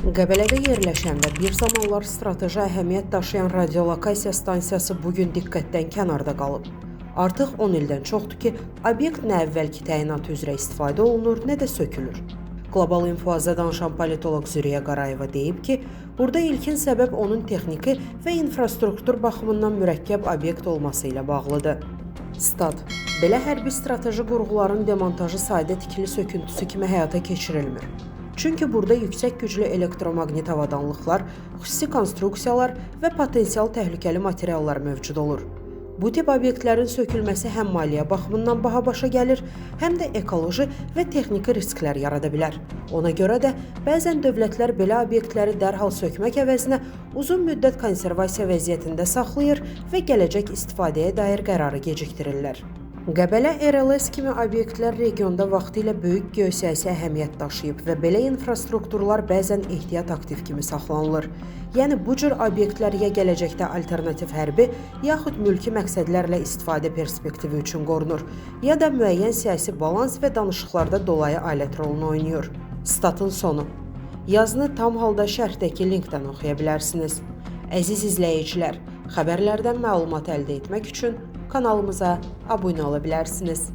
Qəbələdə yerləşən və bir zamanlar strateji əhəmiyyət daşıyan radiolokasiya stansiyası bugün diqqətdən kənarda qalıb. Artıq 10 ildən çoxdur ki, obyekt nə əvvəlki təyinatı üzrə istifadə olunur, nə də sökülür. Qlobal Infoazda danışan politoloq Züriyə Qarayeva deyib ki, burada ilkin səbəb onun texniki və infrastruktur baxımından mürəkkəb obyekt olması ilə bağlıdır. Stat: belə hərbi strateji qurğuların demontajı sadə tikili söküntüsü kimi həyata keçirilmir. Çünki burada yüksək güclü elektromaqnit avadanlıqlar, xüsusi konstruksiyalar və potensial təhlükəli materiallar mövcud olur. Bu tip obyektlərin sökülməsi həm maliyyə baxımından baha başa gəlir, həm də ekoloji və texniki risklər yarada bilər. Ona görə də bəzən dövlətlər belə obyektləri dərhal sökmək əvəzinə uzun müddət konservasiya vəziyyətində saxlayır və gələcək istifadəyə dair qərarı gecikdirirlər. Qəbələ RLS kimi obyektlər regionda vaxtilə böyük geosiyasi əhəmiyyət daşıyıb və belə infrastrukturlar bəzən ehtiyat aktiv kimi saxlanılır. Yəni bu cür obyektlər ya gələcəkdə alternativ hərbi, yaxud mülki məqsədlərlə istifadə perspektivi üçün qorunur, ya da müəyyən siyasi balans və danışıqlarda dolayı alət rolunu oynayır. Statın sonu. Yazını tam halda şərhdəki linkdən oxuya bilərsiniz. Əziz izləyicilər, xəbərlərdən məlumat əldə etmək üçün kanalımıza abunə ola bilərsiniz.